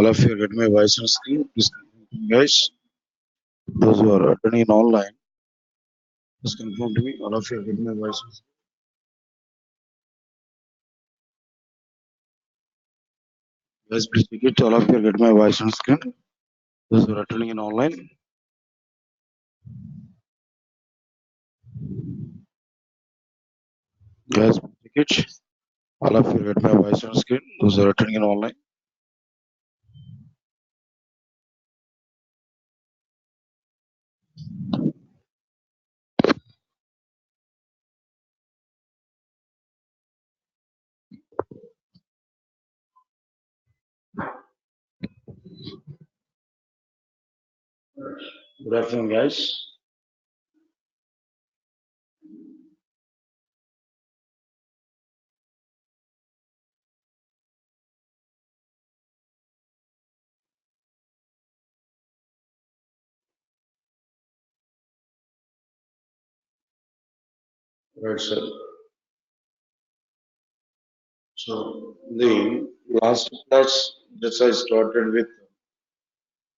All of you get my voice on screen. Please confirm, guys. Those who are attending online, please confirm to me. All of you get my voice on screen. Guys, please indicate all of you get my voice on screen. Those who are attending in online. Guys, please indicate all of you get my voice on screen. Those who are attending in online. Good afternoon, guys. Right, sir. So the last class that I started with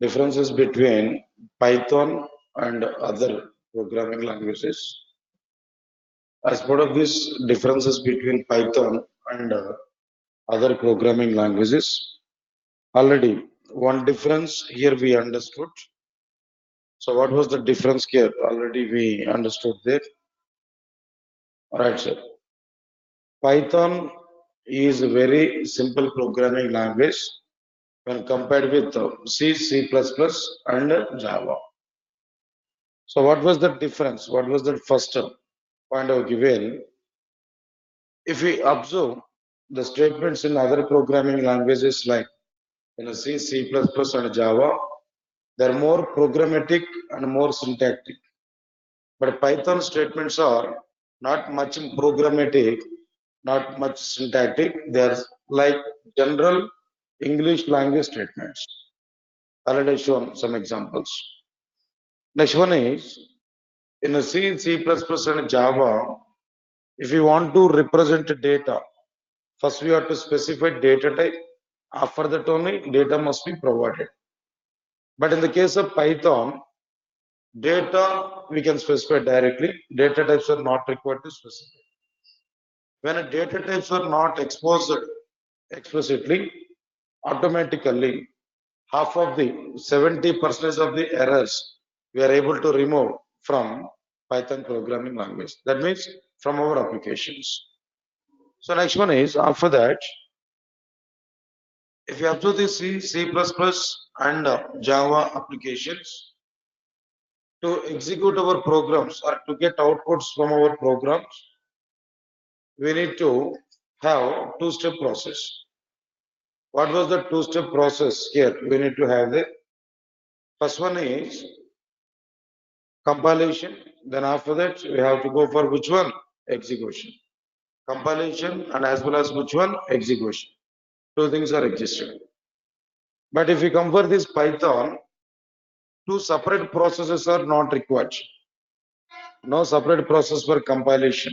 differences between Python and other programming languages. As part of these differences between Python and other programming languages, already one difference here we understood. So what was the difference here? Already we understood that. Right, sir. Python is a very simple programming language when compared with C, C++, and Java. So what was the difference? What was the first point I've given? If we observe the statements in other programming languages like C, C++, and Java, they're more programmatic and more syntactic. But Python statements are not much programmatic, not much syntactic. They're like general English language statements. Already shown some examples. Next one is in a C, C++, and Java, if you want to represent data, first we have to specify data type. After that only data must be provided. But in the case of Python, data we can specify directly. Data types are not required to specify. When a data types are not exposed explicitly, automatically half of the 70% of the errors we are able to remove from Python programming language. That means from our applications. So next one is after that, if you observe the C, C++ and Java applications, to execute our programs or to get outputs from our programs, we need to have two-step process. What was the two-step process here? We need to have the first one is compilation. Then after that, we have to go for which one? Execution. Compilation and as well as which one? Execution. Two things are existing. But if we compare this Python, two separate processes are not required. No separate process for compilation.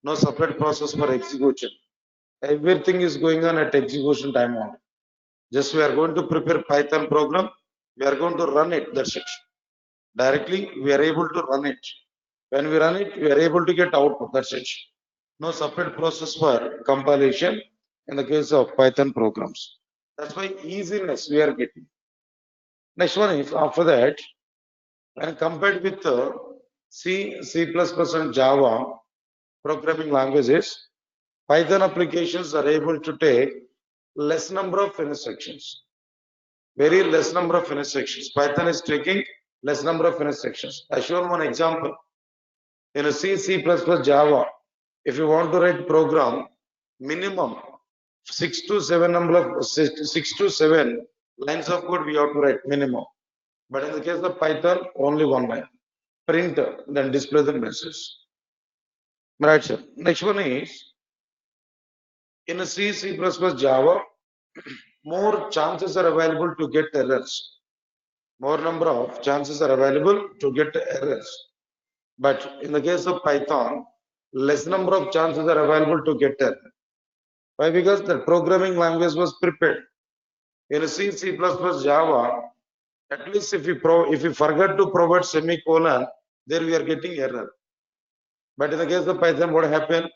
No separate process for execution. Everything is going on at execution time only. Just we are going to prepare Python program. We are going to run it. That's it. Directly, we are able to run it. When we run it, we are able to get output. That's it. No separate process for compilation in the case of Python programs. That's why easiness we are getting. Next one is after that, when compared with C, C++, and Java programming languages, Python applications are able to take less number of instructions. Very less number of instructions. Python is taking less number of instructions. I shown one example. In a C, C++, Java, if you want to write program, minimum 6 to 7 lines of code we have to write minimum. But in the case of Python, only one line. Print, then display the message. Right, sir. Next one is in a C, C++, Java, more chances are available to get errors. More number of chances are available to get errors. But in the case of Python, less number of chances are available to get error. Why? Because the programming language was prepared. In C, C++, Java, at least if you forget to provide semicolon, there we are getting error. But in the case of Python, what happened?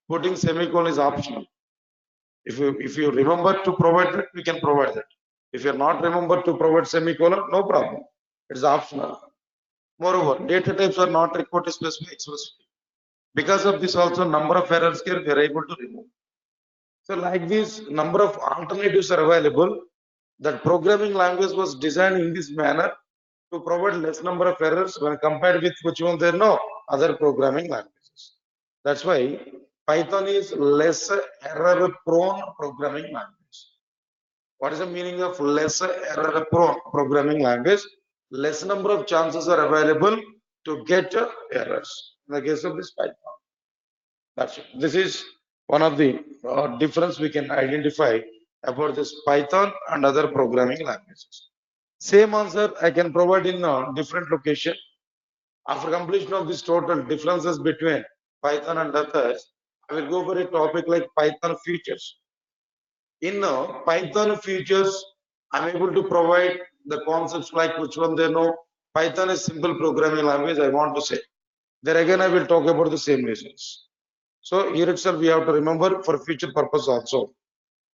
Putting semicolon is optional. If you remember to provide that, we can provide that. If you are not remember to provide semicolon, no problem. It's optional. Moreover, data types are not required to specify explicitly. Because of this, also number of errors here we are able to remove. So, like this, number of alternatives are available. That programming language was designed in this manner to provide less number of errors when compared with which one there are no other programming languages. That's why Python is less error prone programming language. What is the meaning of less error prone programming language? Less number of chances are available to get errors in the case of this Python. That's it. This is one of the difference we can identify about this Python and other programming languages. Same answer I can provide in a different location. After completion of this total differences between Python and others, I will go for a topic like Python features. In Python features, I'm able to provide the concepts like which one they know. Python is simple programming language, I want to say. There again, I will talk about the same reasons. So here itself, we have to remember for future purpose also.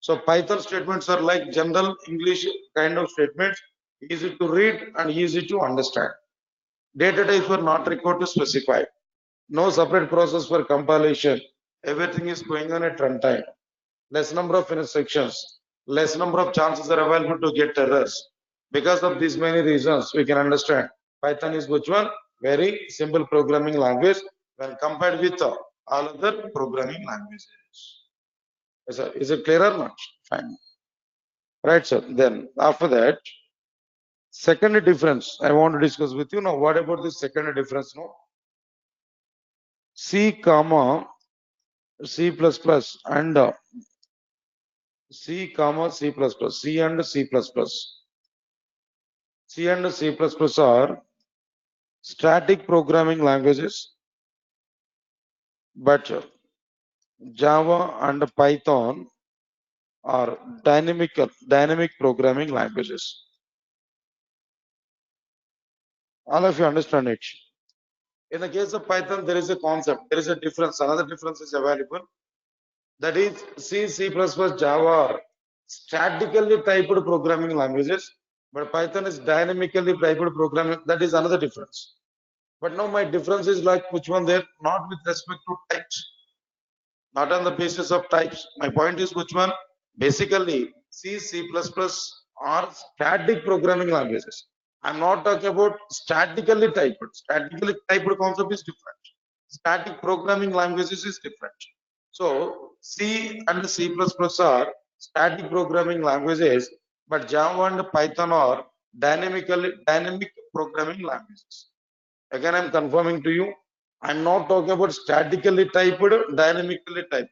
So Python statements are like general English kind of statements, easy to read and easy to understand. Data types were not required to specify. No separate process for compilation. Everything is going on at runtime. Less number of instructions. Less number of chances are available to get errors. Because of these many reasons, we can understand Python is which one? Very simple programming language when compared with all other programming languages. Is it clear or not? Fine. Right, sir. Then after that, second difference I want to discuss with you now. What about this second difference? No, C comma C plus plus and C comma C plus plus. C and C plus plus. C and C plus plus are static programming languages, but Java and Python are dynamic programming languages. All of you understand it. In the case of Python, there is a concept, there is a difference. Another difference is available. That is C, C++, Java are statically typed programming languages, but Python is dynamically typed programming. That is another difference. But now my difference is like which one there, not with respect to types, not on the basis of types. My point is which one? Basically, C, C++ are static programming languages. I'm not talking about statically typed. Statically typed concept is different. Static programming languages is different. So C and C++ are static programming languages, but Java and Python are dynamic programming languages. Again, I'm confirming to you, I'm not talking about statically typed, dynamically typed.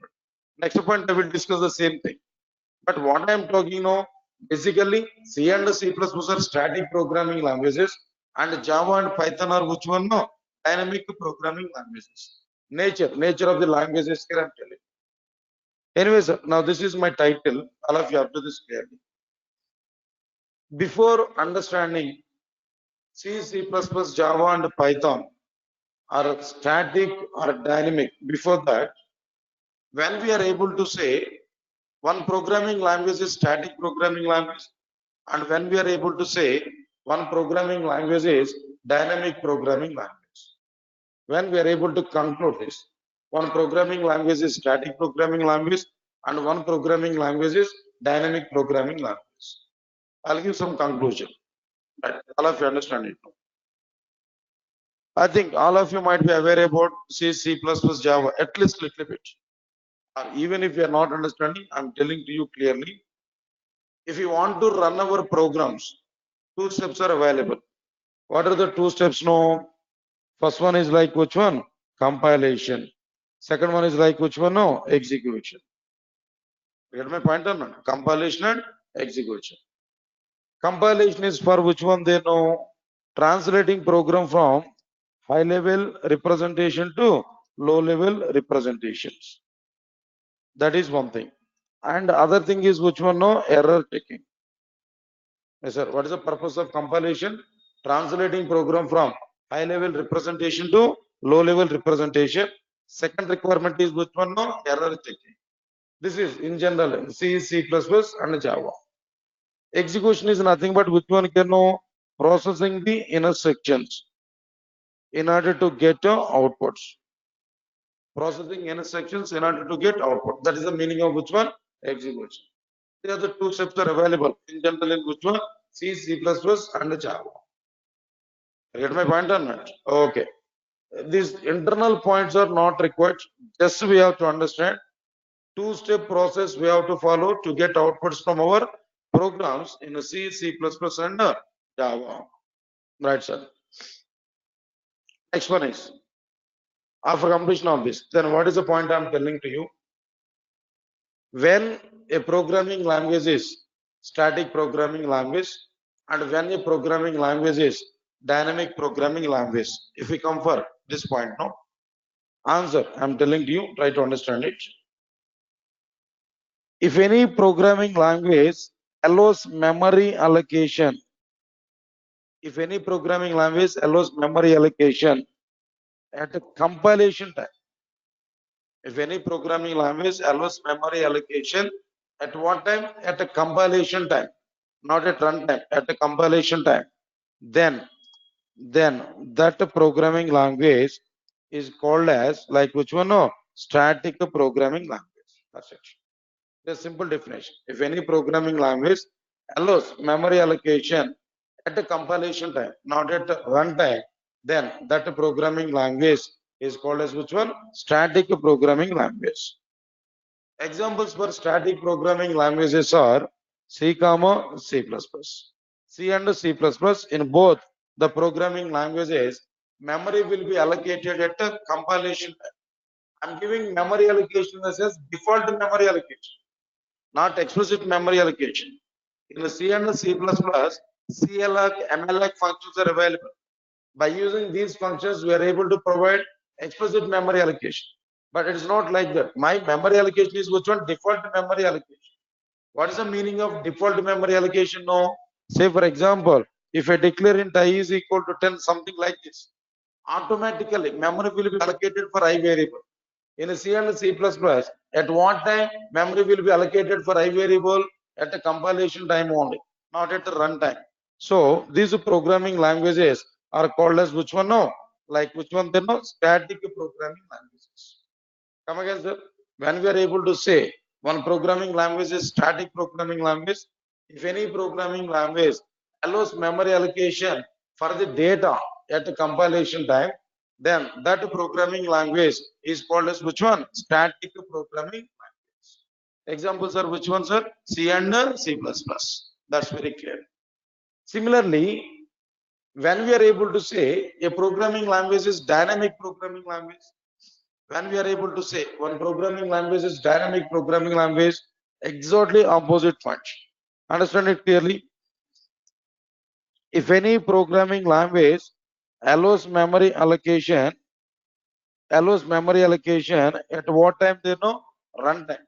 Next point, I will discuss the same thing. But what I'm talking now, basically, C and C++ are static programming languages, and Java and Python are which one? No, dynamic programming languages. Nature of the languages here I'm telling. Anyways, now this is my title. All of you have to this clearly. Before understanding C, C++, Java, and Python are static or dynamic, before that, when we are able to say one programming language is static programming language, and when we are able to say one programming language is dynamic programming language, when we are able to conclude this, one programming language is static programming language and one programming language is dynamic programming language. I'll give some conclusion. Right. All of you understand it. I think all of you might be aware about C, C++, Java, at least a little bit. Or even if you are not understanding, I'm telling to you clearly. If you want to run our programs, two steps are available. What are the two steps now? First one is like which one? Compilation. Second one is like which one? No, execution. You get my point or not? Compilation and execution. Compilation is for which one they know? Translating program from high level representation to low level representations. That is one thing. And other thing is which one? No, error taking. Yes, sir. What is the purpose of compilation? Translating program from high level representation to low level representation. Second requirement is which one? No, error checking. This is in general in C, C++, and Java. Execution is nothing but which one can know processing the inner sections in order to get outputs. Processing inner sections in order to get output. That is the meaning of which one? Execution. The other two steps are available in general in which one? C, C++, and Java. Get my point or not? Okay. These internal points are not required. Just we have to understand two-step process we have to follow to get outputs from our programs in a C, C++, and Java. Right, sir. Next one is after completion of this, then what is the point I'm telling to you? When a programming language is static programming language and when a programming language is dynamic programming language, if we come for this point, no answer, I'm telling to you, try to understand it. If any programming language allows memory allocation, if any programming language allows memory allocation at a compilation time, if any programming language allows memory allocation at what time? At a compilation time, not at runtime, at a compilation time, then that programming language is called as like which one? No, static programming language. That's it. The simple definition. If any programming language allows memory allocation at a compilation time, not at runtime, then that programming language is called as which one? Static programming language. Examples for static programming languages are C, C++. C and C++ in both the programming languages, memory will be allocated at a compilation time. I'm giving memory allocation as default memory allocation, not explicit memory allocation. In the C and C++, CLR, MLR functions are available. By using these functions, we are able to provide explicit memory allocation. But it is not like that. My memory allocation is which one? Default memory allocation. What is the meaning of default memory allocation? No. Say for example, if I declare int I is equal to 10, something like this, automatically memory will be allocated for I variable. In a C and C++, at what time memory will be allocated for I variable? At the compilation time only, not at the runtime. So these programming languages are called as which one? No, like which one? They know static programming languages. Come again, sir. When we are able to say one programming language is static programming language, if any programming language allows memory allocation for the data at the compilation time, then that programming language is called as which one? Static programming language. Examples are which ones, sir? C and C++. That's very clear. Similarly, when we are able to say a programming language is dynamic programming language, when we are able to say one programming language is dynamic programming language, exactly opposite function. Understand it clearly? If any programming language allows memory allocation at what time? They know runtime.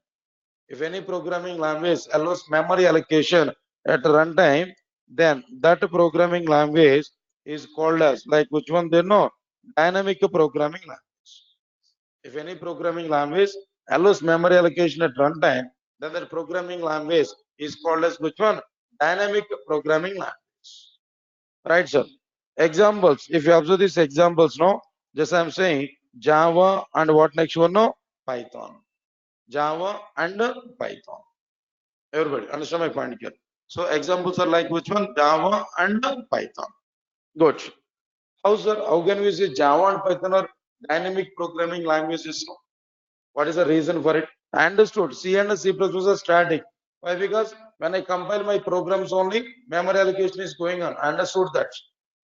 If any programming language allows memory allocation at runtime, then that programming language is called as like which one? They know dynamic programming language. If any programming language allows memory allocation at runtime, then that programming language is called as which one? Dynamic programming language. Right, sir? Examples. If you observe these examples, no, just I'm saying Java and what next one? No, Python. Java and Python. Everybody understand my point here. So examples are like which one? Java and Python. Good. How, sir? How can we say Java and Python are dynamic programming languages? What is the reason for it? I understood. C and C++ are static. Why? Because when I compile my programs only, memory allocation is going on. I understood that.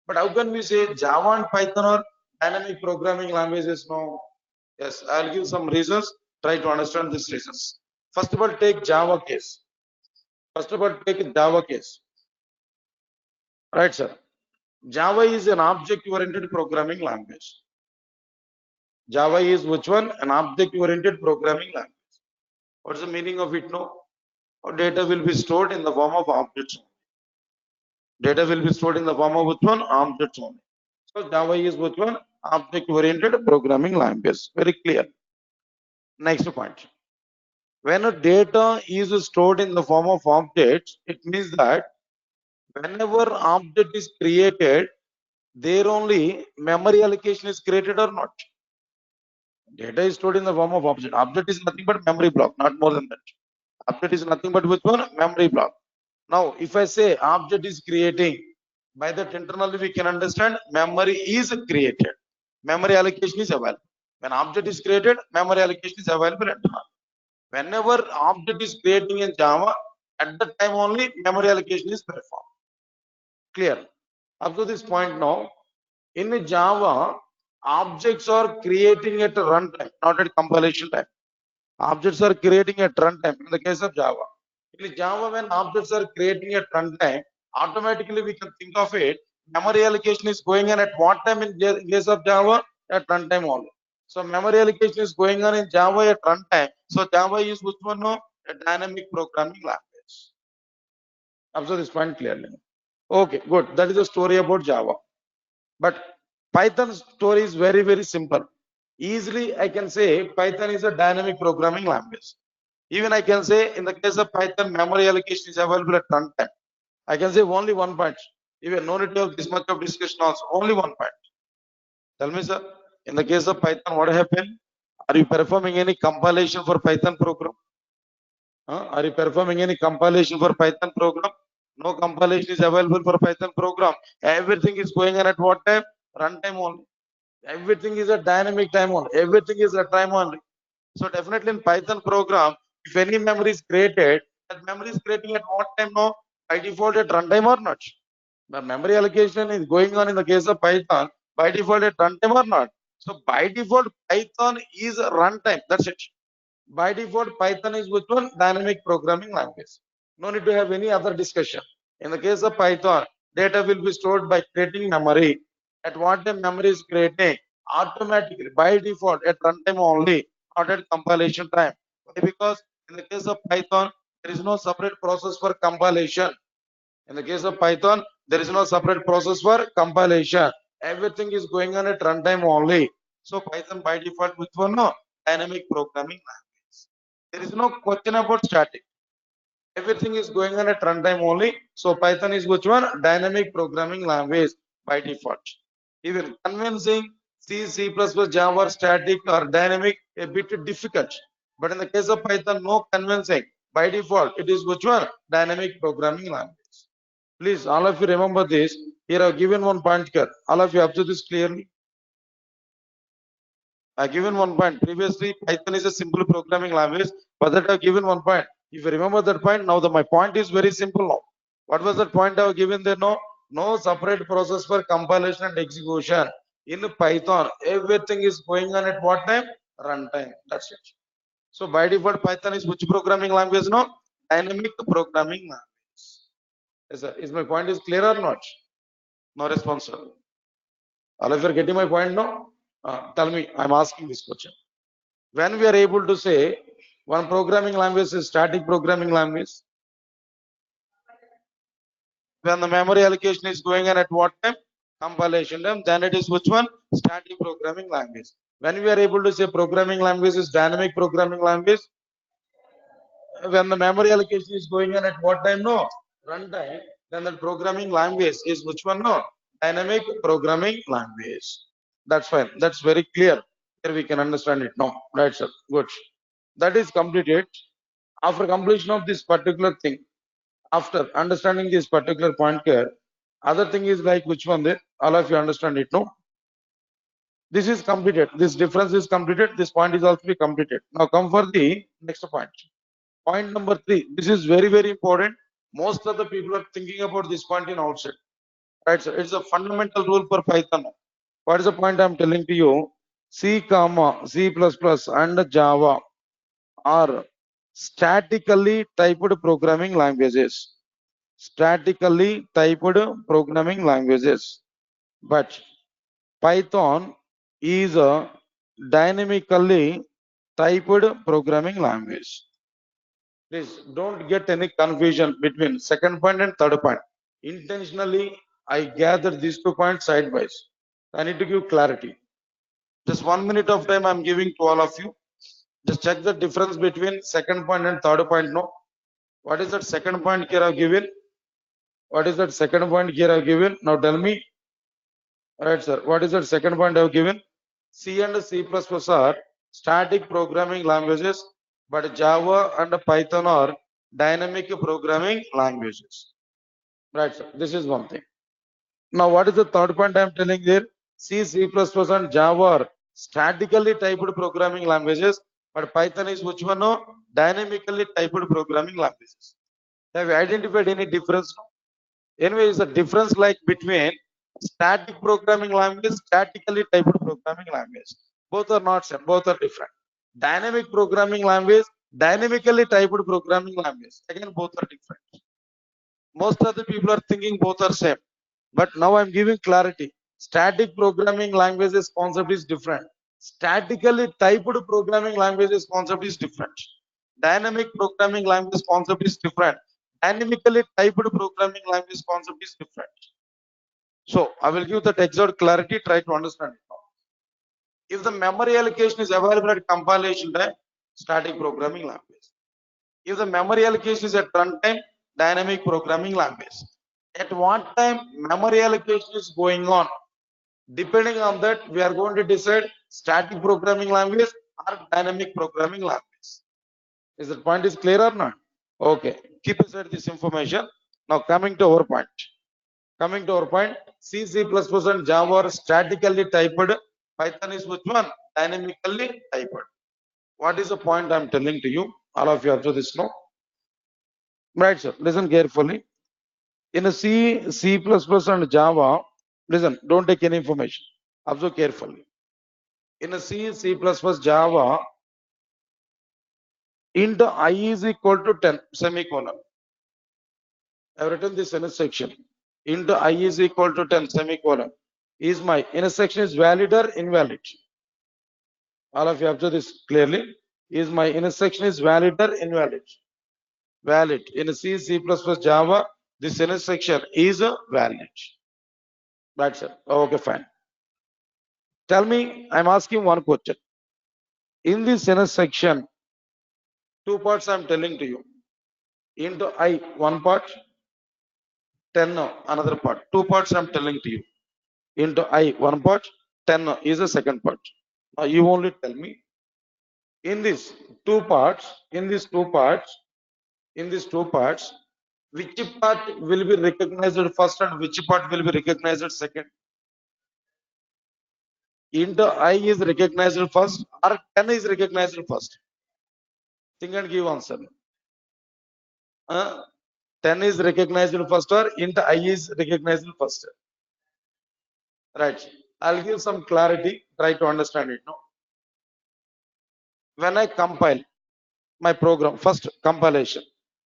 But how can we say Java and Python are dynamic programming languages? No. Yes, I'll give some reasons. Try to understand these reasons. First of all, take Java case. Right, sir. Java is an object-oriented programming language. Java is which one? An object-oriented programming language. What's the meaning of it? No, data will be stored in the form of objects. Data will be stored in the form of which one? Objects only. So Java is which one? Object-oriented programming language. Very clear. Next point. When a data is stored in the form of objects, it means that whenever object is created, there only memory allocation is created or not. Data is stored in the form of object. Object is nothing but memory block, not more than that. Object is nothing but which one? Memory block. Now, if I say object is creating, by that internally we can understand memory is created. Memory allocation is available. When object is created, memory allocation is available at all. Whenever object is creating in Java, at that time only memory allocation is performed. Clear? Up to this point now, in Java, objects are creating at runtime, not at compilation time. Objects are creating at runtime in the case of Java. In Java, when objects are creating at runtime, automatically we can think of it, memory allocation is going on at what time in case of Java? At runtime only. So memory allocation is going on in Java at runtime. So Java is which one? No? A dynamic programming language. Observe this point clearly. Okay, good. That is the story about Java. But Python's story is very, very simple. Easily, I can say Python is a dynamic programming language. Even I can say in the case of Python, memory allocation is available at runtime. I can say only one point. Even no need to have this much of discussion also. Only one point. Tell me, sir, in the case of Python, what happened? Are you performing any compilation for Python program? Are you performing any compilation for Python program? No compilation is available for Python program. Everything is going on at what time? Runtime only. Everything is a dynamic time only. Everything is a time only. So definitely in Python program, if any memory is created, that memory is creating at what time? No, by default at runtime or not. The memory allocation is going on in the case of Python by default at runtime or not. So by default, Python is runtime. That's it. By default, Python is which one? Dynamic programming language. No need to have any other discussion. In the case of Python, data will be stored by creating memory. At what time memory is creating? Automatically, by default, at runtime only, not at compilation time. Why? Because in the case of Python, there is no separate process for compilation. In the case of Python, there is no separate process for compilation. Everything is going on at runtime only. So Python by default, which one? No, dynamic programming language. There is no question about static. Everything is going on at runtime only. So Python is which one? Dynamic programming language by default. Even convincing C, C++, Java, static or dynamic a bit difficult. But in the case of Python, no convincing. By default, it is which one? Dynamic programming language. Please, all of you remember this. Here I've given one point here. All of you observe this clearly. I've given one point. Previously, Python is a simple programming language, but that I've given one point. If you remember that point, now my point is very simple now. What was that point I've given there? No separate process for compilation and execution. In Python, everything is going on at what time? Runtime. That's it. So by default, Python is which programming language? No, dynamic programming language. Yes, sir. Is my point is clear or not? No response, sir. All of you are getting my point now? Tell me, I'm asking this question. When we are able to say one programming language is static programming language, when the memory allocation is going on at what time? Compilation time, then it is which one? Static programming language. When we are able to say programming language is dynamic programming language, when the memory allocation is going on at what time? No, runtime, then the programming language is which one? No, dynamic programming language. That's fine. That's very clear. Here we can understand it now. Right, sir. Good. That is completed. After completion of this particular thing, after understanding this particular point here, other thing is like which one there? All of you understand it, no? This is completed. This difference is completed. This point is also completed. Now come for the next point. Point number 3. This is very, very important. Most of the people are thinking about this point in outside. Right, sir. It's a fundamental rule for Python. What is the point I'm telling to you? C, C++ and Java are statically typed programming languages. Statically typed programming languages. But Python is a dynamically typed programming language. Please don't get any confusion between second point and third point. Intentionally, I gathered these 2 points side by side. I need to give clarity. Just 1 minute of time I'm giving to all of you. Just check the difference between second point and third point. No, what is that second point here I've given? What is that second point here I've given? Now tell me. All right, sir. What is that second point I've given? C and C++ are static programming languages, but Java and Python are dynamic programming languages. Right, sir. This is one thing. Now, what is the third point I'm telling there? C, C++ and Java are statically typed programming languages, but Python is which one? No? Dynamically typed programming languages. Have you identified any difference? Anyway, is the difference like between static programming language, statically typed programming language. Both are not same, both are different. Dynamic programming language, dynamically typed programming language. Again, both are different. Most of the people are thinking both are same. But now I'm giving clarity. Static programming languages concept is different. Statically typed programming languages concept is different. Dynamic programming language concept is different. Dynamically typed programming language concept is different. So I will give that exact clarity, try to understand it now. If the memory allocation is available at compilation time, static programming language. If the memory allocation is at runtime, dynamic programming language. At what time memory allocation is going on? Depending on that, we are going to decide static programming language or dynamic programming language. Is that point is clear or not? Okay, keep aside this information. Now coming to our point. Coming to our point, C, C++ and Java are statically typed. Python is which one? Dynamically typed. What is the point I'm telling to you? All of you observe this now. Right, sir. Listen carefully. In a C, C++ and Java, listen, don't take any information. Observe carefully. In a C, C++, Java, int I is equal to 10, semicolon. I've written this in a section. Int I is equal to 10, semicolon. Is my intersection is valid or invalid? All of you observe this clearly. Is my intersection is valid or invalid? Valid. In C, C++, Java, this intersection is valid. That's it. Okay, fine. Tell me, I'm asking one question. In this intersection, 2 parts I'm telling to you. Into I, one part, 10 another part. 2 parts I'm telling to you. Into I, one part, 10 is the second part. Now you only tell me. In these 2 parts, which part will be recognized first and which part will be recognized second? Into I is recognized first or 10 is recognized first? Think and give answer. 10 is recognized first or int I is recognized first? Right. I'll give some clarity. Try to understand it now. When I compile my program, first compilation.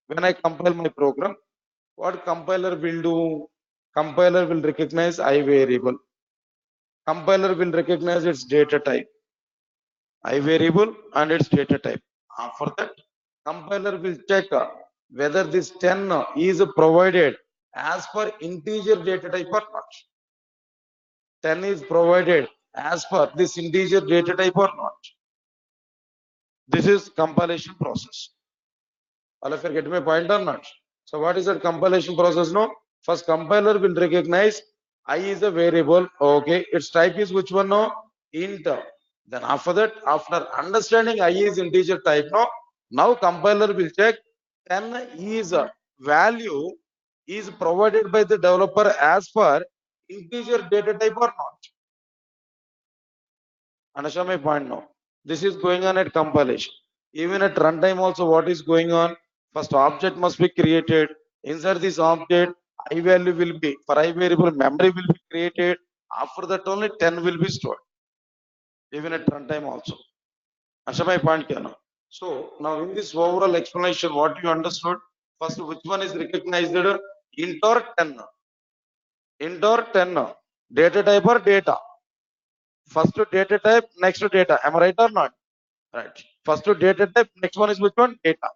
When I compile my program, what compiler will do? Compiler will recognize I variable. Compiler will recognize its data type. I variable and its data type. For that, compiler will check whether this 10 is provided as per integer data type or not. 10 is provided as per this integer data type or not. This is compilation process. All of you get my point or not? So what is that compilation process? No, first compiler will recognize I is a variable. Okay, its type is which one? No, int. Then after that, after understanding I is integer type, no, now compiler will check 10 is a value is provided by the developer as per integer data type or not. Understand my point now? This is going on at compilation. Even at runtime also, what is going on? First object must be created. Inside this object, I value will be, for I variable, memory will be created. After that only 10 will be stored. Even at runtime also. Understand my point, Kiana? So now in this overall explanation, what you understood? First, which one is recognized? Int or 10? Int or 10? Data type or data? First data type, next data. Am I right or not? Right. First data type, next one is which one? Data.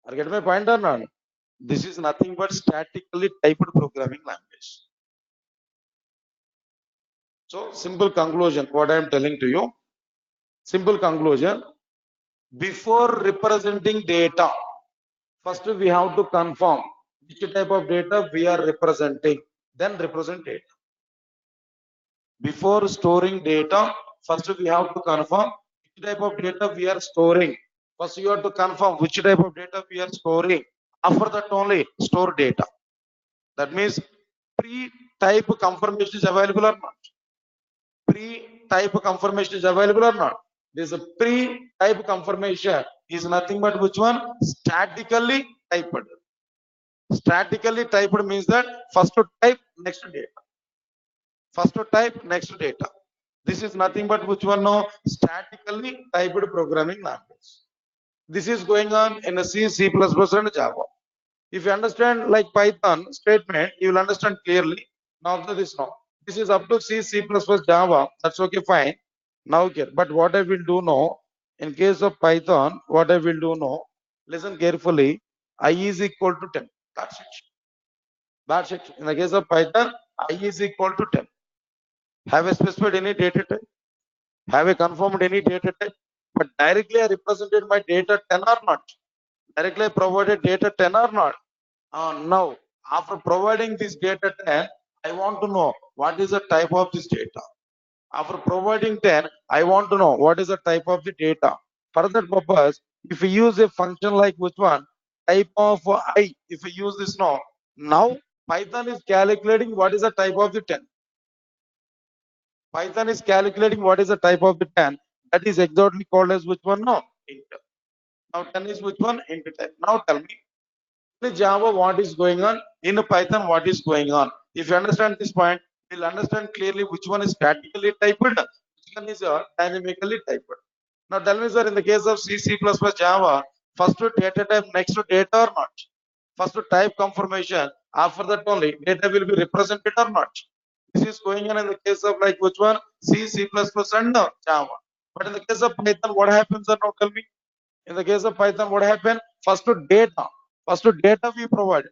Are you getting my point or not? This is nothing but statically typed programming language. So simple conclusion, what I am telling to you, simple conclusion, before representing data, first we have to confirm which type of data we are representing, then represent data. Before storing data, first we have to confirm which type of data we are storing. First you have to confirm which type of data we are storing. After that only store data. That means pre-type confirmation is available or not? Pre-type confirmation is available or not? This pre-type confirmation is nothing but which one? Statically typed. Statically typed means that first to type, next data. First to type, next data. This is nothing but which one? No, statically typed programming language. This is going on in a C, C++ and Java. If you understand like Python statement, you will understand clearly. Now observe this now. This is up to C, C++, Java. That's okay, fine. Now here, but what I will do now, in case of Python, what I will do now, listen carefully. I is equal to 10. That's it. That's it. In the case of Python, I is equal to 10. Have I specified any data type? Have I confirmed any data type? But directly I represented my data 10 or not? Directly I provided data 10 or not? Now, after providing this data 10, I want to know what is the type of this data. After providing 10, I want to know what is the type of the data. For that purpose, if we use a function like which one, type of I, if we use this now Python is calculating what is the type of the 10. Python is calculating what is the type of the 10. That is exactly called as which one? No, int. Now 10 is which one? Int type. Now tell me, in Java, what is going on? In Python, what is going on? If you understand this point, you'll understand clearly which one is statically typed, which one is dynamically typed. Now tell me, sir, in the case of C, C++, Java, first to data type, next to data or not? First to type confirmation, after that only data will be represented or not? This is going on in the case of like which one? C, C++ and Java. But in the case of Python, what happens, sir? Now tell me. In the case of Python, what happened? First to data. First to data we provide.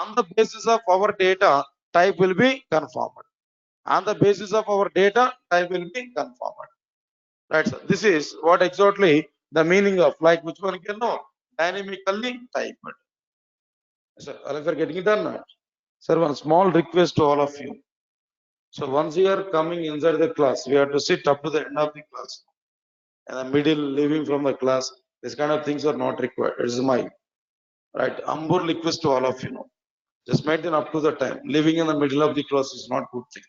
On the basis of our data, type will be confirmed. On the basis of our data, type will be confirmed. Right. So this is what exactly the meaning of like which one can know? Dynamically typed. Sir, are you getting it done? Sir, one small request to all of you. So once you are coming inside the class, we have to sit up to the end of the class. And the middle leaving from the class, this kind of things are not required. It is my right. Humble request to all of you know. Just maintain up to the time. Living in the middle of the class is not good thing.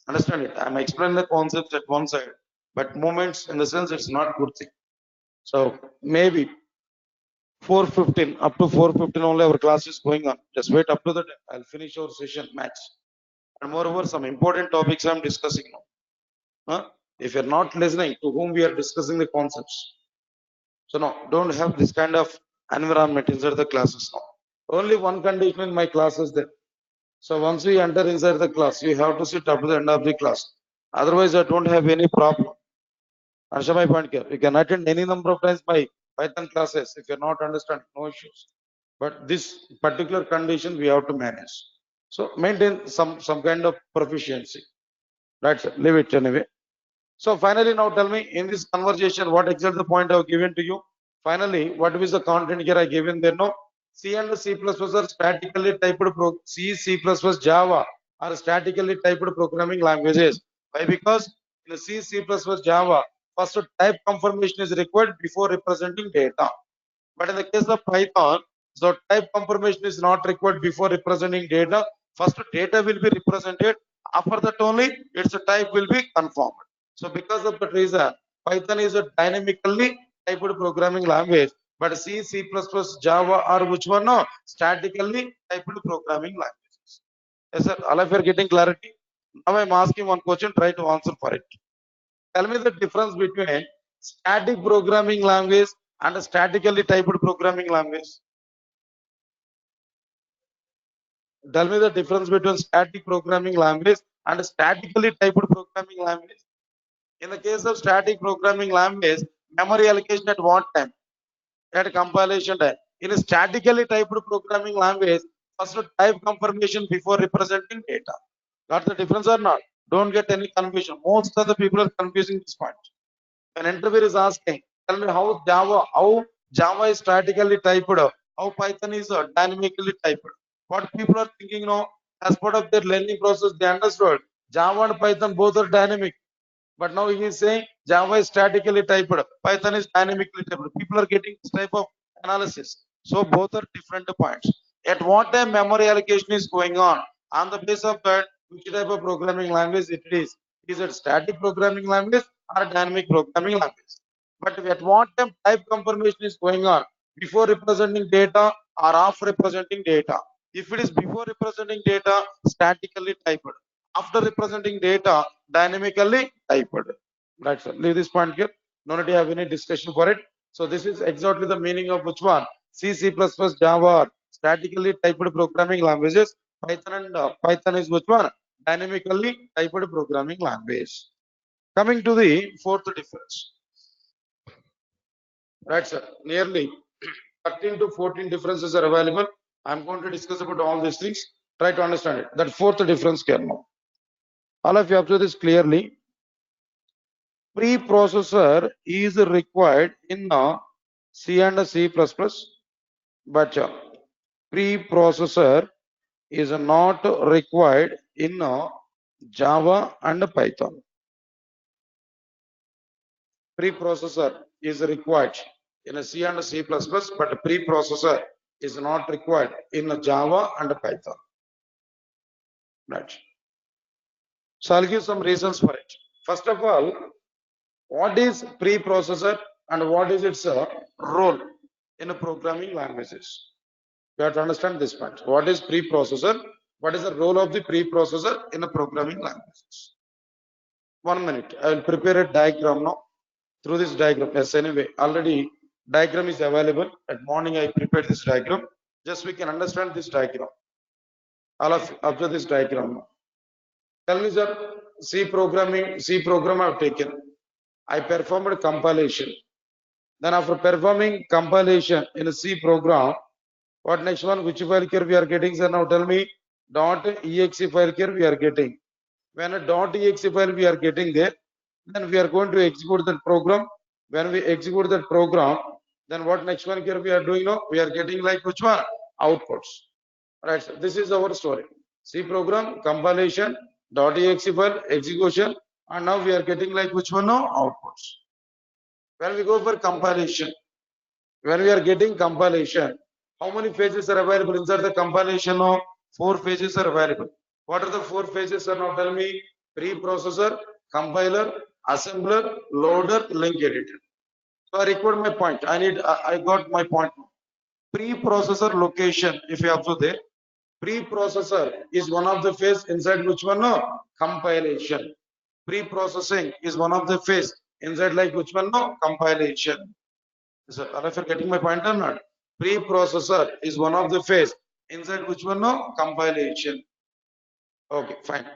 Understand it? I'm explaining the concepts at one side, but moments in the sense it's not good thing. So maybe 4:15 up to 4:15 only our class is going on. Just wait up to the time. I'll finish our session max. And moreover, some important topics I'm discussing now. Huh? If you're not listening to whom we are discussing the concepts, so no, don't have this kind of environment inside the classes now. Only one condition in my class is there. So once we enter inside the class, you have to sit up to the end of the class. Otherwise, I don't have any problem. Answer my point here. You can attend any number of times my Python classes if you're not understanding, no issues. But this particular condition we have to manage. So maintain some kind of proficiency. Right, sir. Leave it anyway. So finally, now tell me in this conversation, what exactly the point I've given to you? Finally, what is the content here I given there? No, C and C++ are statically typed C, C++, Java are statically typed programming languages. Why? Because in the C, C++, Java, first type confirmation is required before representing data. But in the case of Python, so type confirmation is not required before representing data. First data will be represented. After that only its type will be confirmed. So because of that reason, Python is a dynamically typed programming language. But C, C++, Java are which one? No, statically typed programming languages. Yes, sir. All of you are getting clarity. Now I'm asking one question. Try to answer for it. Tell me the difference between static programming language and a statically typed programming language. Tell me the difference between static programming language and a statically typed programming language. In the case of static programming language, memory allocation at what time? At compilation time. In a statically typed programming language, first type confirmation before representing data. Got the difference or not? Don't get any confusion. Most of the people are confusing this point. An interviewer is asking, tell me how Java is statically typed, how Python is dynamically typed. What people are thinking now, as part of their learning process, they understood Java and Python both are dynamic. But now he is saying Java is statically typed, Python is dynamically typed. People are getting this type of analysis. So both are different points. At what time memory allocation is going on the basis of that, which type of programming language it is. Is it static programming language or dynamic programming language? But at what time type confirmation is going on? Before representing data or after representing data? If it is before representing data, statically typed. After representing data, dynamically typed. Right, sir. Leave this point here. No need to have any discussion for it. So this is exactly the meaning of which one? C, C++, Java, statically typed programming languages. Python and Python is which one? Dynamically typed programming language. Coming to the fourth difference. Right, sir. Nearly 13 to 14 differences are available. I'm going to discuss about all these things. Try to understand it. That fourth difference can know. All of you observe this clearly. Preprocessor is required in C and C++, but preprocessor is not required in Java and Python. Preprocessor is required in a C and C++, but preprocessor is not required in Java and Python. Right. So I'll give some reasons for it. First of all, what is preprocessor and what is its role in programming languages? You have to understand this point. What is preprocessor? What is the role of the preprocessor in a programming languages? 1 minute. I will prepare a diagram now. Through this diagram, yes, anyway, already diagram is available. At morning, I prepared this diagram. Just we can understand this diagram. All of observe this diagram now. Tell me, sir, C program I have taken. I performed compilation. Then after performing compilation in a C program, what next one? Which file here we are getting, sir? Now tell me. .exe file here we are getting. When a .exe file we are getting there, then we are going to execute that program. When we execute that program, then what next one here we are doing now? We are getting like which one? Outputs. Right. So this is our story. C program, compilation, .exe file, execution, and now we are getting like which one now? Outputs. When we go for compilation, when we are getting compilation, how many phases are available inside the compilation? Now, 4 phases are available. What are the 4 phases? Sir, now tell me. Preprocessor, compiler, assembler, loader, link editor. So I record my point. I got my point. Preprocessor location, if you observe there, preprocessor is one of the phase inside which one? No, compilation. Preprocessing is one of the phase inside like which one? No, compilation. So, if you're getting my point or not, preprocessor is one of the phase inside which one? No, compilation. Okay, fine.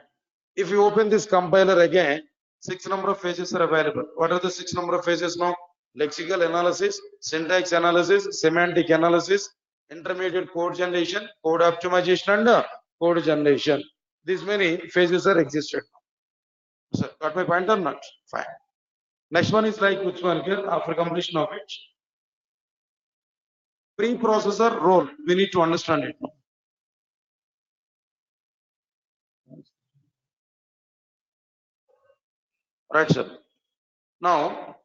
If you open this compiler again, 6 number of phases are available. What are the 6 number of phases now? Lexical analysis, syntax analysis, semantic analysis, intermediate code generation, code optimization, and code generation. These many phases are existed. So, got my point or not? Fine. Next one is like which one here after completion of it? Preprocessor role. We need to understand it. Right, sir. Now,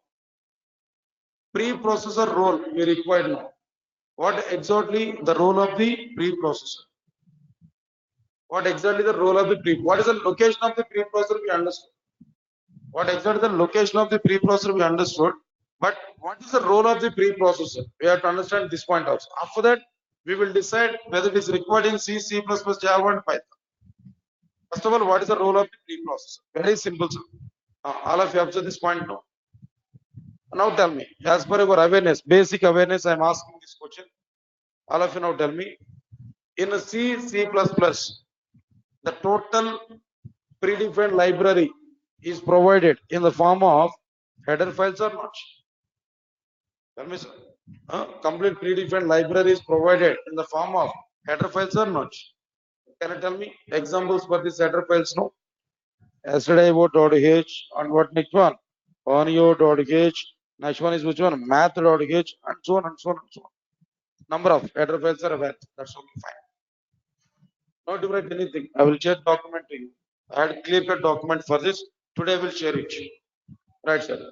preprocessor role we require now. What exactly the role of the preprocessor? What exactly the role of the pre? What is the location of the preprocessor? We understood. What exactly the location of the preprocessor? We understood. But what is the role of the preprocessor? We have to understand this point also. After that, we will decide whether it is required in C, C++, Java, and Python. First of all, what is the role of the preprocessor? Very simple, sir. All of you observe this point now. Now tell me, as per your awareness, basic awareness, I am asking this question. All of you now tell me, in a C, C++, the total predefined library is provided in the form of header files or not? Tell me, sir. Complete predefined library is provided in the form of header files or not? Can you tell me examples for these header files? No. Yesterday about.h and what next one? Onio.h. Next one is which one? Math.h and so on and so on and so on. Number of header files are available. That's okay, fine. Not to write anything. I will share document to you. I had clear cut document for this. Today I will share it. Right, sir.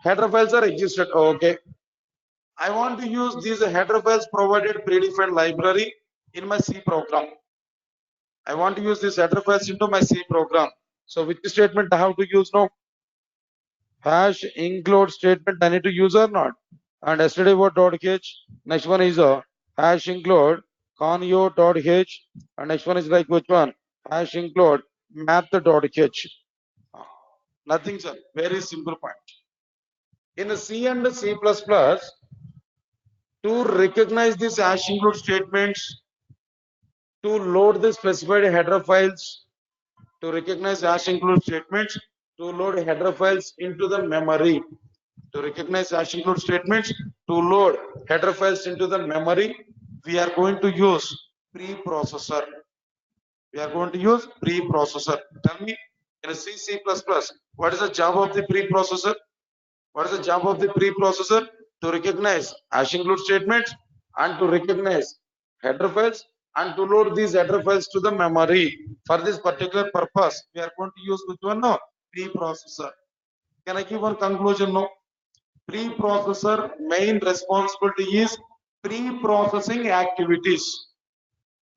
Header files are existed. Okay. I want to use these header files provided predefined library in my C program. I want to use this header files into my C program. So which statement I have to use now? Hash include statement I need to use or not? And yesterday what dot h. Next one is a hash include conio dot h. And next one is like which one? Hash include math dot h. Nothing, sir. Very simple point. In C and C++, to recognize these hash include statements, to load the specified header files, to recognize hash include statements, to load header files into the memory. To recognize hash include statements, to load header files into the memory, we are going to use preprocessor. We are going to use preprocessor. Tell me, in a C++, what is the job of the preprocessor? What is the job of the preprocessor? To recognize hash include statements and to recognize header files and to load these header files to the memory. For this particular purpose, we are going to use which one? No, preprocessor. Can I give one conclusion? No. Preprocessor main responsibility is pre-processing activities.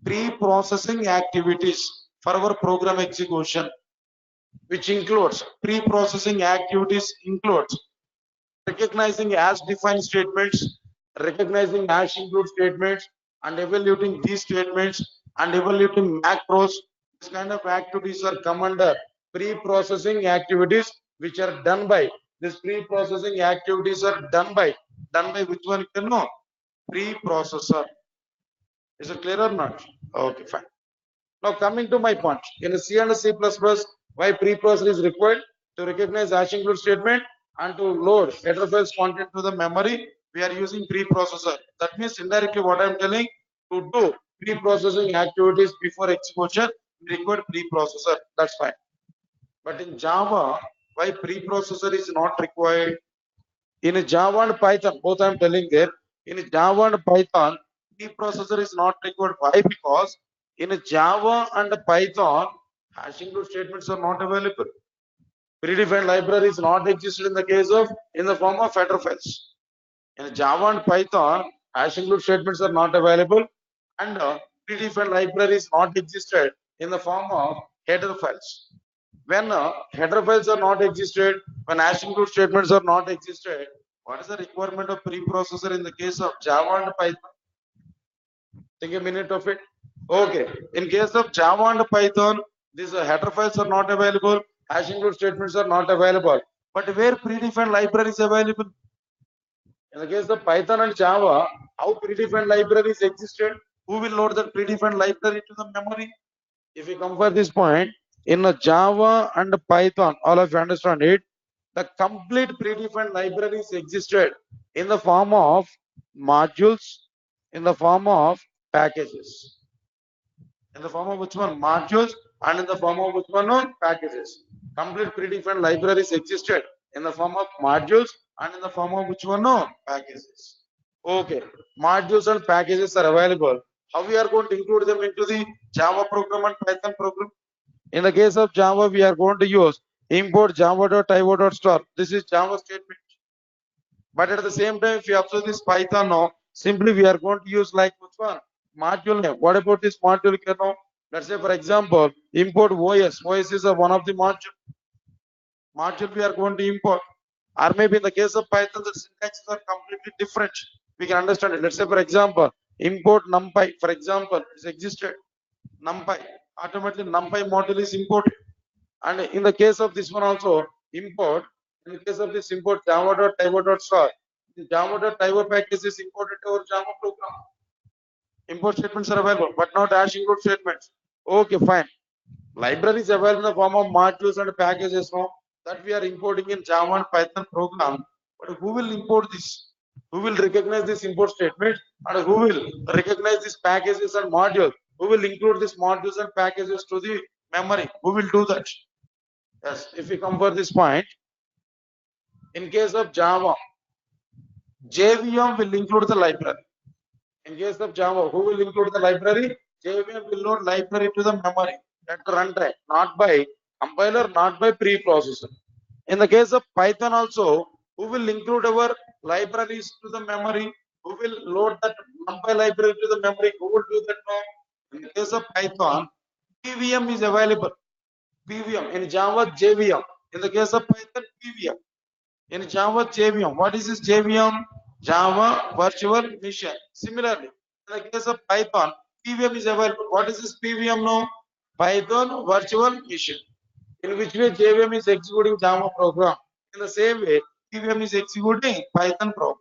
Pre-processing activities for our program execution, which includes pre-processing activities includes recognizing hash defined statements, recognizing hash include statements, and evaluating these statements and evaluating macros. This kind of activities are come under pre-processing activities, which are done by this pre-processing activities are done by which one you know? Preprocessor. Is it clear or not? Okay, fine. Now coming to my point, in C and C++, why preprocessor is required? To recognize hash include statement and to load header files content to the memory, we are using preprocessor. That means indirectly what I am telling, to do preprocessing activities before execution, we require preprocessor. That's fine. But in Java, why preprocessor is not required? In Java and Python, both I am telling there, in Java and Python, preprocessor is not required. Why? Because in Java and Python, hash include statements are not available. Predefined library is not existed in the case of in the form of header files. In Java and Python, hash include statements are not available, and predefined library is not existed in the form of header files. When header files are not existed, when hash include statements are not existed, what is the requirement of preprocessor in the case of Java and Python? Take a minute of it. Okay. In case of Java and Python, these header files are not available, hash include statements are not available. But where predefined library is available? In the case of Python and Java, how predefined libraries existed? Who will load that predefined library to the memory? If you compare this point, in a Java and Python, all of you understand it, the complete predefined libraries existed in the form of modules, in the form of packages. In the form of which one? Modules, and in the form of which one? No, packages. Complete predefined libraries existed in the form of modules and in the form of which one? No, packages. Okay, modules and packages are available. How we are going to include them into the Java program and Python program? In the case of Java, we are going to use import java.io.star. This is Java statement. But at the same time, if you observe this Python now, simply we are going to use like which one? Module name. What about this module? You know, let's say for example, import OS. OS is one of the module. Module we are going to import. Or maybe in the case of Python, the syntaxes are completely different. We can understand it. Let's say for example, import numpy. For example, it's existed. NumPy. Automatically NumPy module is imported. And in the case of this one also, import. In the case of this import java.io.star, the java.io package is imported to our Java program. Import statements are available, but not hash include statements. Okay, fine. Libraries available in the form of modules and packages now that we are importing in Java and Python program. But who will import this? Who will recognize this import statement and who will recognize these packages and modules? Who will include these modules and packages to the memory? Who will do that? Yes, if we come for this point, in case of Java, JVM will include the library. In case of Java, who will include the library? JVM will load library to the memory at runtime, not by compiler, not by preprocessor. In the case of Python also, who will include our libraries to the memory? Who will load that NumPy library to the memory? Who will do that now? In the case of Python, PVM is available. PVM in Java, JVM. In the case of Python, PVM. In Java, JVM. What is this JVM? Java Virtual Machine. Similarly, in the case of Python, PVM is available. What is this PVM now? Python Virtual Machine. In which way JVM is executing Java program. In the same way, PVM is executing Python program.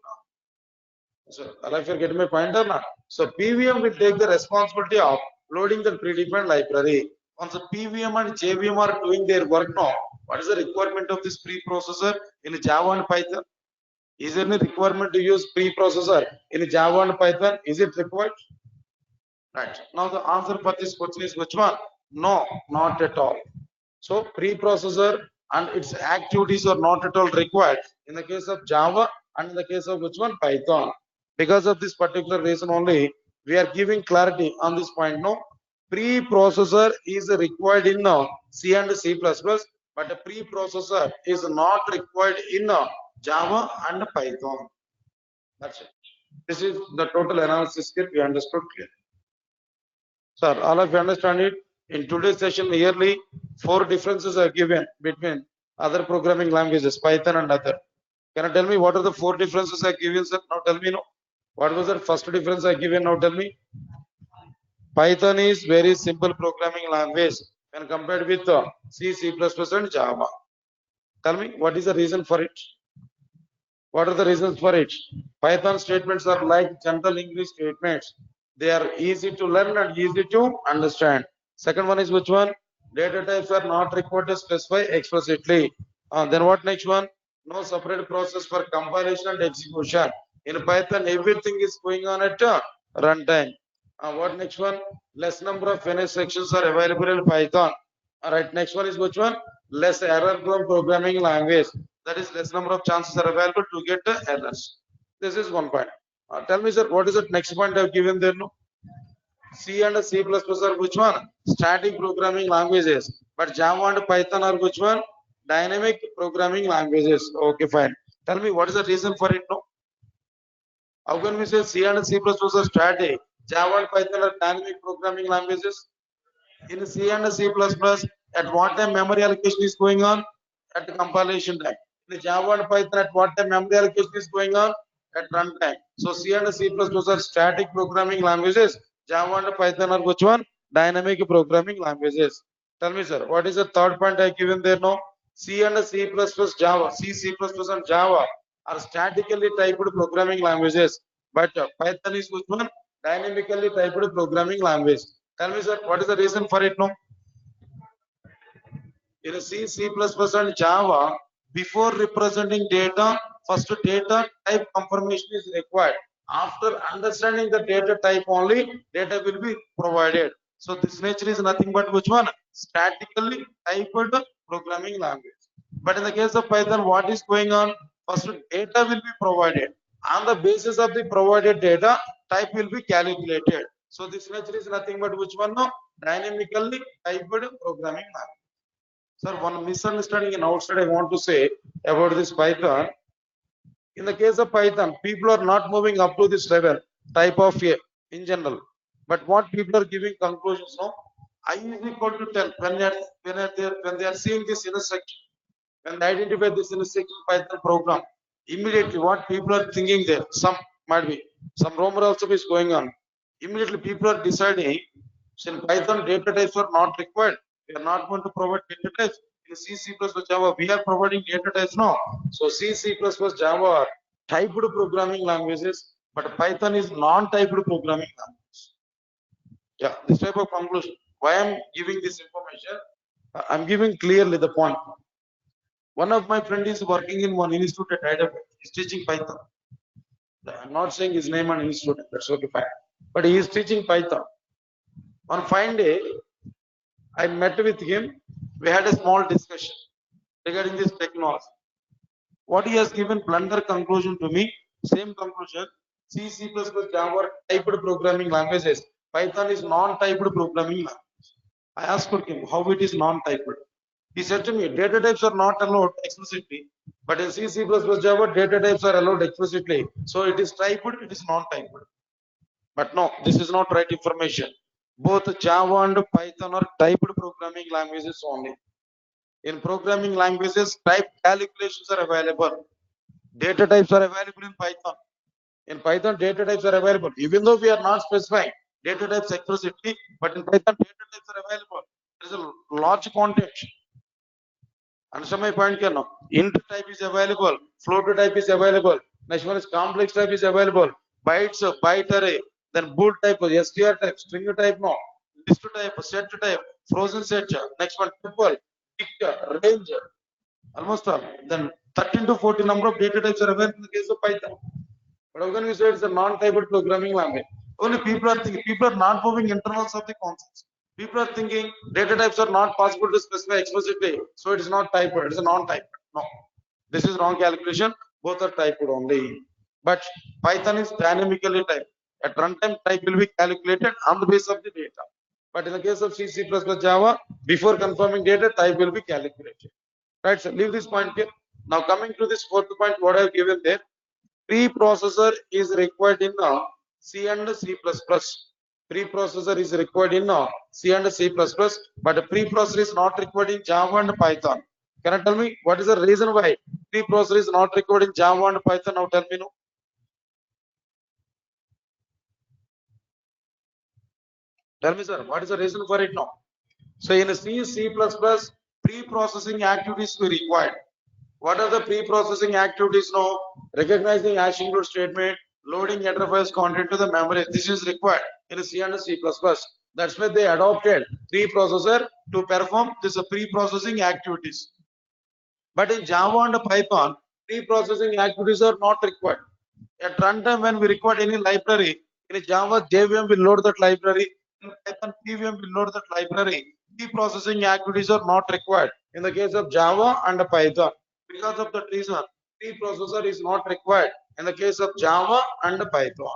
So, if you get my point or not? So, PVM will take the responsibility of loading the predefined library. Once the PVM and JVM are doing their work now, what is the requirement of this preprocessor in Java and Python? Is there any requirement to use preprocessor in Java and Python? Is it required? Right. Now the answer for this question is which one? No, not at all. So preprocessor and its activities are not at all required in the case of Java and in the case of which one? Python. Because of this particular reason only, we are giving clarity on this point. No, preprocessor is required in C and C++, but a preprocessor is not required in Java and Python. That's it. This is the total analysis skill we understood clearly. Sir, all of you understand it? In today's session, nearly 4 differences are given between other programming languages, Python and other. Can you tell me what are the 4 differences I given, sir? Now tell me, no. What was the first difference I given? Now tell me. Python is very simple programming language when compared with C, C++ and Java. Tell me, what is the reason for it? What are the reasons for it? Python statements are like general English statements. They are easy to learn and easy to understand. Second one is which one? Data types are not required to specify explicitly. Then what next one? No separate process for compilation and execution. In Python, everything is going on at runtime. What next one? Less number of finish sections are available in Python. All right, next one is which one? Less error-prone programming language. That is, less number of chances are available to get errors. This is one point. Tell me, sir, what is the next point I've given there? No? C and C++ are which one? Static programming languages. But Java and Python are which one? Dynamic programming languages. Okay, fine. Tell me, what is the reason for it? No? How can we say C and C++ are static? Java and Python are dynamic programming languages. In C and C++, at what time memory allocation is going on? At the compilation time. In Java and Python, at what time memory allocation is going on? At runtime. So C and C++ are static programming languages. Java and Python are which one? Dynamic programming languages. Tell me, sir, what is the third point I given there now? C and C++ Java, C, C++ and Java are statically typed programming languages, but Python is which one? Dynamically typed programming language. Tell me, sir, what is the reason for it? No. In C, C++ and Java, before representing data, first data type confirmation is required. After understanding the data type only, data will be provided. So this nature is nothing but which one? Statically typed programming language. But in the case of Python, what is going on? First data will be provided. On the basis of the provided data, type will be calculated. So this nature is nothing but which one? No? Dynamically typed programming language. Sir, one misunderstanding in outside I want to say about this Python. In the case of Python, people are not moving up to this level, type of A in general. But what people are giving conclusions now, I is equal to 10 when they are seeing this intersection, when they identify this intersection Python program, immediately what people are thinking there, some might be, some rumor also is going on. Immediately people are deciding, since Python data types are not required, we are not going to provide data types. In C, C++, Java, we are providing data types now. So C, C++, Java are typed programming languages, but Python is non-typed programming language. Yeah, this type of conclusion. Why I'm giving this information? I'm giving clearly the point. One of my friends is working in one institute at JDBC. He's teaching Python. I'm not saying his name and his student, that's okay, fine. But he is teaching Python. On fine day, I met with him. We had a small discussion regarding this technology. What he has given blunder conclusion to me, same conclusion. C, C++, Java typed programming languages. Python is non-typed programming language. I asked him how it is non-typed. He said to me, data types are not allowed explicitly, but in C, C++, Java, data types are allowed explicitly. So it is typed, it is non-typed. But no, this is not right information. Both Java and Python are typed programming languages only. In programming languages, type calculations are available. Data types are available in Python. In Python, data types are available. Even though we are not specifying data types explicitly, but in Python, data types are available. There is a large content. Understand my point here now? Int type is available, float type is available. Next one is complex type is available. Bytes, byte array, then bool type, str type, string type, no, list type, set type, frozen set. Next one, tuple, dict, range, almost all. Then 13 to 14 number of data types are available in the case of Python. But how can we say it's a non-typed programming language? Only people are thinking, people are not moving internals of the concepts. People are thinking data types are not possible to specify explicitly, so it is not typed, it is a non-typed. No, this is wrong calculation. Both are typed only. But Python is dynamically typed. At runtime, type will be calculated on the basis of the data. But in the case of C, C++, Java, before confirming data, type will be calculated. Right, so leave this point here. Now coming to this fourth point, what I have given there, preprocessor is required in C and C++. Preprocessor is required in C and C++, but a preprocessor is not required in Java and Python. Can you tell me what is the reason why preprocessor is not required in Java and Python? Now tell me no. Tell me, sir, what is the reason for it now? So in C, C++, pre-processing activities we required. What are the pre-processing activities now? Recognizing hash include statement, loading header files content to the memory. This is required in C and C++. That's why they adopted preprocessor to perform this pre-processing activities. But in Java and Python, pre-processing activities are not required. At runtime, when we require any library, in Java, JVM will load that library. In Python, PVM will load that library. Pre-processing activities are not required. In the case of Java and Python, because of that reason, preprocessor is not required. In the case of Java and Python.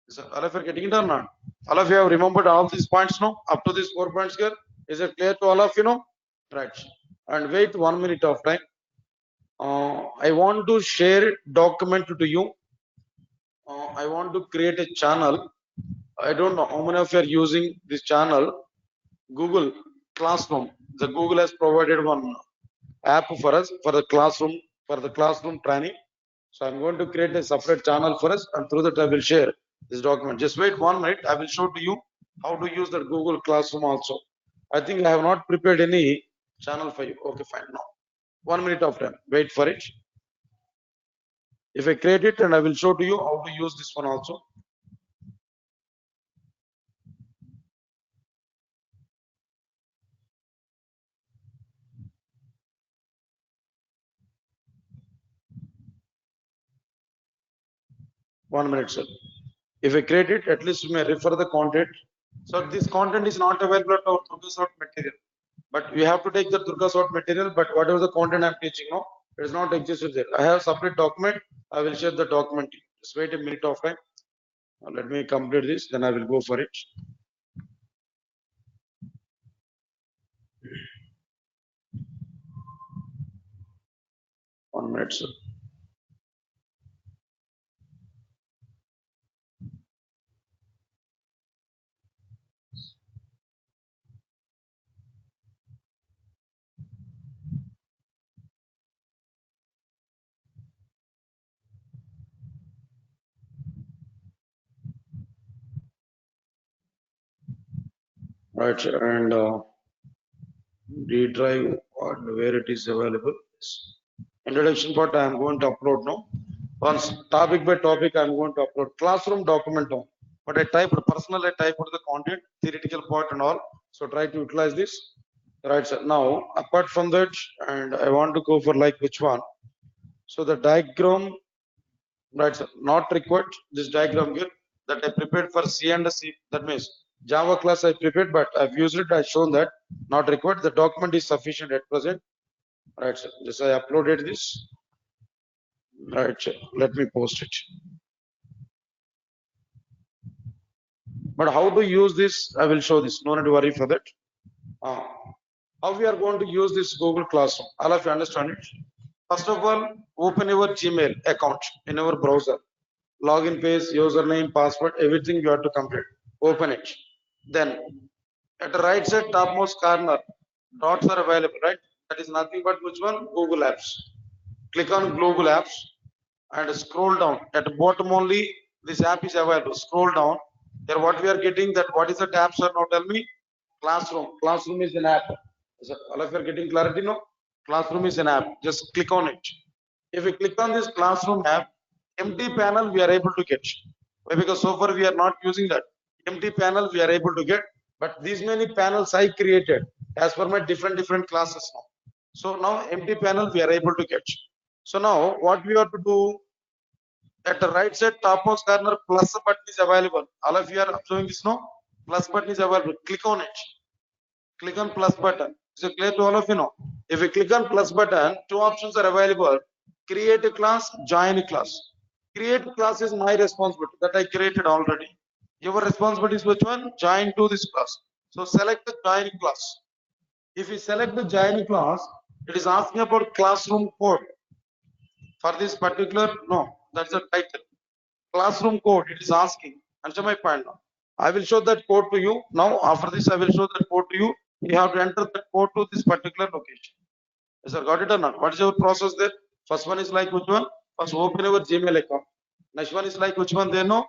So, all of you are getting it or not? All of you have remembered all these points now? Up to these 4 points here? Is it clear to all of you now? Right. And wait 1 minute of time. I want to share document to you. I want to create a channel. I don't know how many of you are using this channel. Google Classroom. The Google has provided one app for us for the classroom training. So I'm going to create a separate channel for us, and through that I will share this document. Just wait 1 minute. I will show to you how to use the Google Classroom also. I think I have not prepared any channel for you. Okay, fine. Now 1 minute of time. Wait for it. If I create it, and I will show to you how to use this one also. One minute, sir. If I create it, at least you may refer the content. So this content is not available at our durgasoft material, but we have to take the durgasoft material. But whatever the content I'm teaching now, it is not existed there. I have separate document. I will share the document. Just wait a minute of time. Let me complete this, then I will go for it. 1 minute, sir. Right, and D drive where it is available. Introduction part I am going to upload now. Once topic by topic I am going to upload classroom document now. But I typed personal, I typed the content, theoretical part and all. So try to utilize this. Right, sir. Now apart from that, and I want to go for like which one. So the diagram Right, sir. Not required. This diagram here that I prepared for C and C. That means Java class I prepared, but I've used it. I've shown that not required. The document is sufficient at present. Right, sir. This I uploaded this. Right, sir. Let me post it. But how to use this? I will show this. No need to worry for that. How we are going to use this Google Classroom? All of you understand it. First of all, open your Gmail account in our browser. Login page, username, password, everything you have to complete. Open it. Then at the right side topmost corner, dots are available, right? That is nothing but which one? Google Apps. Click on Google Apps and scroll down. At the bottom only, this app is available. Scroll down. Here, what we are getting that what is the tab, sir? Now tell me. Classroom. Classroom is an app. So all of you are getting clarity, no? Classroom is an app. Just click on it. If we click on this Classroom app, empty panel we are able to get. Why? Because so far we are not using that. Empty panel we are able to get, but these many panels I created as per my different classes now. So now empty panel we are able to get. So now what we have to do, at the right side topmost corner plus button is available. All of you are observing this now. Plus button is available. Click on it. Click on plus button. Is it clear to all of you now? If we click on plus button, two options are available. Create a class, join a class. Create a class is my responsibility that I created already. Your responsibility is which one? Join to this class. So select the join class. If we select the join class, it is asking about classroom code. For this particular, no, that's the title. Classroom code, it is asking. Answer my point now. I will show that code to you. Now, after this, I will show that code to you. You have to enter that code to this particular location. Yes, sir, got it or not? What is your process there? First one is like which one? First, open your Gmail account. Next one is like which one? There no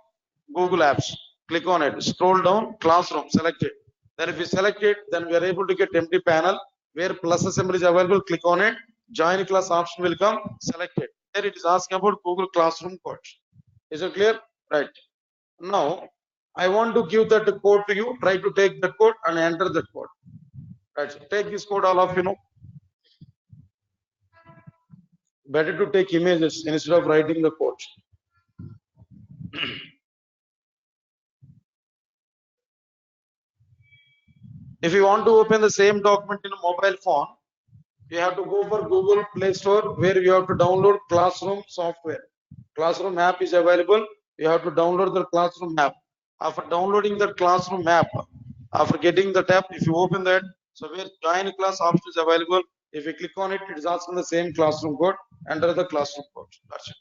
Google Apps. Click on it. Scroll down. Classroom. Select it. Then if you select it, then we are able to get empty panel where plus assembly is available. Click on it. Join class option will come. Select it. There it is asking about Google Classroom code. Is it clear? Right. Now, I want to give that code to you. Try to take that code and enter that code. Right. So take this code, all of you know. Better to take images instead of writing the code. If you want to open the same document in a mobile phone, you have to go for Google Play Store where you have to download Classroom software. Classroom app is available. You have to download the Classroom app. After downloading the Classroom app, after getting the tab, if you open that, so where join class option is available. If you click on it, it is asking the same classroom code. Enter the classroom code. That's it.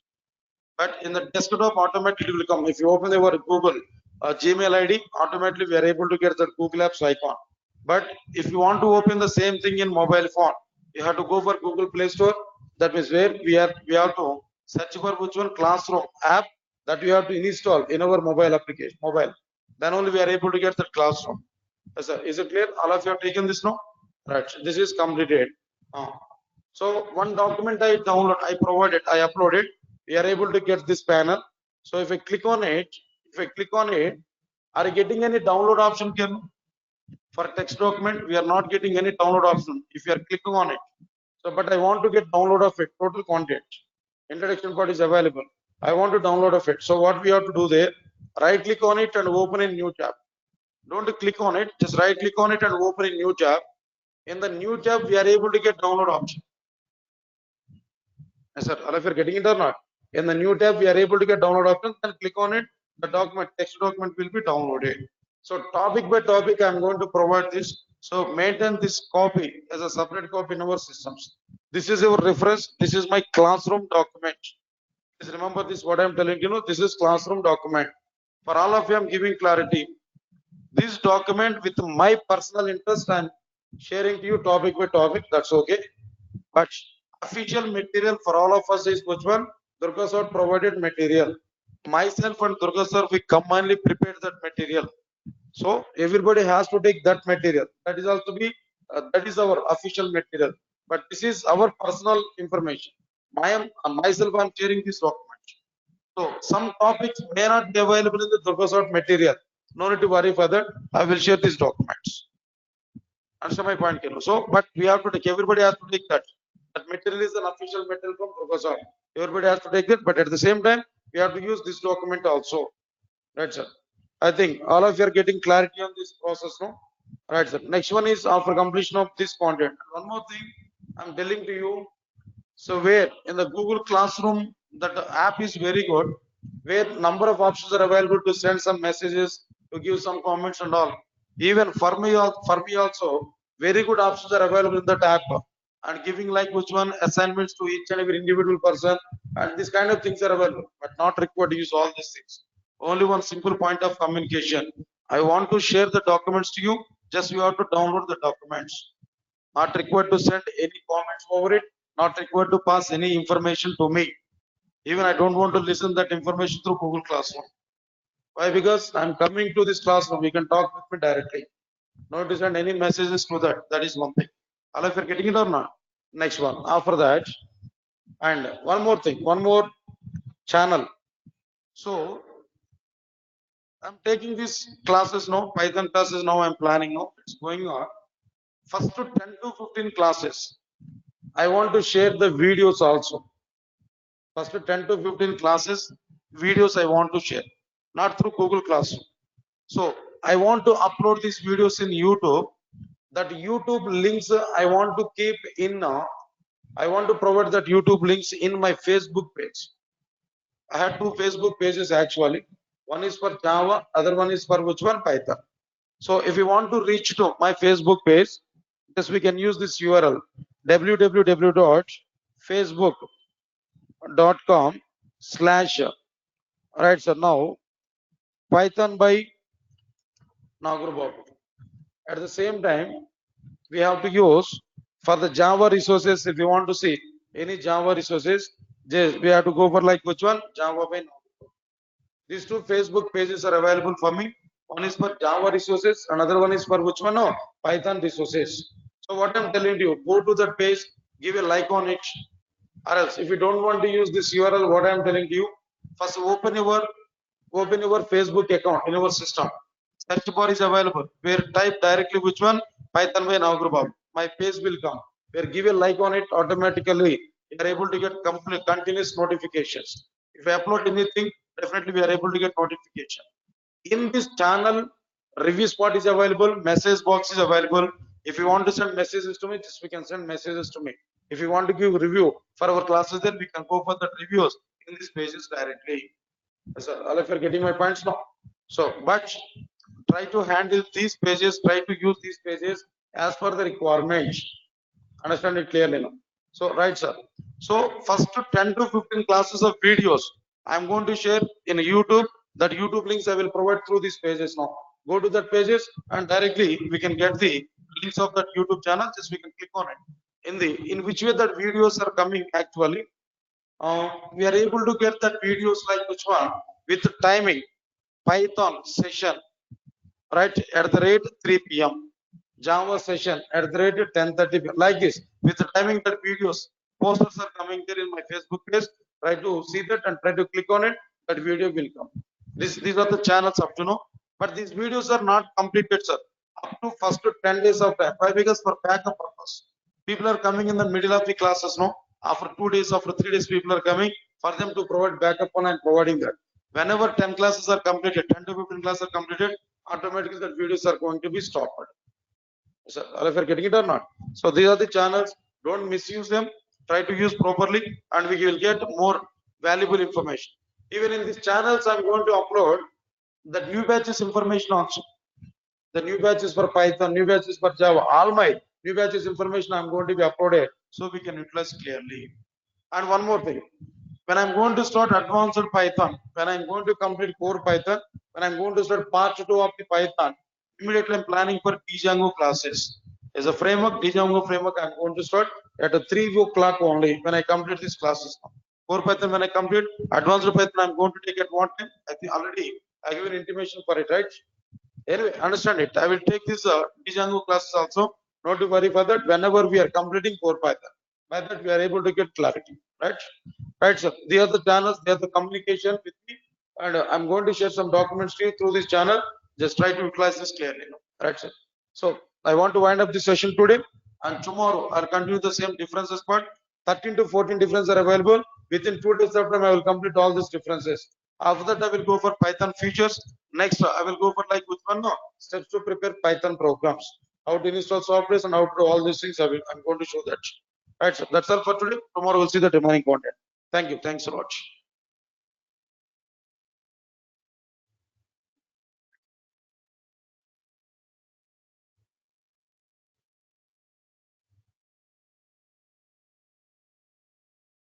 But in the desktop, automatically it will come. If you open your Google Gmail ID, automatically we are able to get the Google Apps icon. But if you want to open the same thing in mobile phone, you have to go for Google Play Store. That means where we have to search for which one Classroom app that we have to install in our mobile application. Mobile. Then only we are able to get the Classroom. Yes, sir. Is it clear? All of you have taken this now? Right. This is completed. So one document I download, I provided, I uploaded. We are able to get this panel. So if I click on it, are you getting any download option here? For text document, we are not getting any download option if you are clicking on it. So, but I want to get download of it, total content. Introduction part is available. I want to download of it. So what we have to do there, right click on it and open a new tab. Don't click on it, just right click on it and open a new tab. In the new tab, we are able to get download option. Yes, sir. All of you are getting it or not? In the new tab, we are able to get download option. Then click on it. The document, text document will be downloaded. So topic by topic, I am going to provide this. So maintain this copy as a separate copy in our systems. This is your reference. This is my classroom document. Please remember this. What I am telling you, this is classroom document. For all of you, I am giving clarity. This document with my personal interest, I am sharing to you topic by topic. That's okay. But official material for all of us is which one? Durgasoft provided material. Myself and Durgasir, we commonly prepared that material. So everybody has to take that material. That is also be that is our official material. But this is our personal information. Myself, I am sharing this document. So some topics may not be available in the Durgasoft material. No need to worry for that. I will share these documents. Understand my point, Kilo? So, but we have to take. Everybody has to take that. That material is an official material from Durgasoft. Everybody has to take it. But at the same time, we have to use this document also. Right, sir. I think all of you are getting clarity on this process, no? Right, sir. Next one is after completion of this content. One more thing I'm telling to you. So where in the Google Classroom, that app is very good, where number of options are available to send some messages, to give some comments and all. Even for me also, very good options are available in that app, and giving like which one assignments to each and every individual person, and this kind of things are available, but not required to use all these things. Only one simple point of communication. I want to share the documents to you. Just you have to download the documents. Not required to send any comments over it, not required to pass any information to me. Even I don't want to listen that information through Google Classroom. Why? Because I'm coming to this classroom, you can talk with me directly. Not to send any messages to that. That is one thing. All of you are getting it or not? Next one. After that, and one more thing, one more channel. So I'm taking these classes now, Python classes now. I'm planning now. It's going on. First to 10 to 15 classes. I want to share the videos also. First 10 to 15 classes, videos I want to share, not through Google Classroom. So I want to upload these videos in YouTube. That YouTube links I want to keep in. I want to provide that YouTube links in my Facebook page. I had two Facebook pages actually. One is for Java, other one is for which one? Python. So if you want to reach to my Facebook page, yes, we can use this URL www.facebook.com/. Right, so now Python by Nagoor Babu. At the same time, we have to use for the Java resources. If you want to see any Java resources, we have to go for like which one? Java by Nagoor Babu. These two Facebook pages are available for me. One is for Java resources, another one is for which one? No, Python resources. So what I'm telling you, go to that page, give a like on it. Or else, if you don't want to use this URL, what I'm telling you, first open your Facebook account in your system. Search bar is available. Where type directly which one? Python by Nagoor Babu. My page will come. Where give a like on it, automatically you are able to get complete continuous notifications. If I upload anything, definitely we are able to get notification. In this channel, review spot is available, message box is available. If you want to send messages to me, just we can send messages to me. If you want to give review for our classes, then we can go for the reviews in these pages directly. Sir, all of you are getting my points now. So, but try to handle these pages, try to use these pages as per the requirement. Understand it clearly now. So, right, sir. So, first 10 to 15 classes of videos I'm going to share in YouTube. That YouTube links I will provide through these pages now. Go to that pages and directly we can get the links of that YouTube channel. Just we can click on it. In which way that videos are coming actually. We are able to get that videos like which one with timing. Python session, right, at the rate 3 p.m. Java session at the rate 10:30 p.m. Like this, with the timing that videos, posters are coming there in my Facebook page. Try to see that and try to click on it. That video will come. These are the channels up to now. But these videos are not completed, sir. Up to first 10 days of time. Why? Because for backup purpose. People are coming in the middle of the classes, no? After 2 days, after 3 days, people are coming for them to provide backup on and providing that. Whenever 10 classes are completed, 10 to 15 classes are completed, automatically the videos are going to be stopped. So, all of you are getting it or not? So these are the channels. Don't misuse them. Try to use properly, and we will get more valuable information. Even in these channels, I'm going to upload the new batches information also. The new batches for Python, new batches for Java, all my new batches information I'm going to be uploaded so we can utilize clearly. And one more thing, when I'm going to start advanced Python, when I'm going to complete core Python, when I'm going to start part 2 of the Python, immediately I'm planning for Django classes. As a framework, Django framework, I'm going to start at 3 o'clock only when I complete these classes. Core Python, when I complete advanced Python, I'm going to take at one time. I think already I give an intimation for it, right? Anyway, understand it. I will take this Django classes also. Not to worry for that. Whenever we are completing core Python, by that we are able to get clarity, right? Right, sir. They are the channels. They are the communication with me, and I'm going to share some documents to you through this channel. Just try to utilize this clearly, right, sir? So I want to wind up this session today, and tomorrow I'll continue the same differences part. 13 to 14 differences are available. Within 2 days of time, I will complete all these differences. After that, I will go for Python features. Next, I will go for like which one? No, steps to prepare Python programs. How to install software and how to do all these things. I'm going to show that. Right, so that's all for today. Tomorrow we'll see the remaining content. Thank you. Thanks a lot.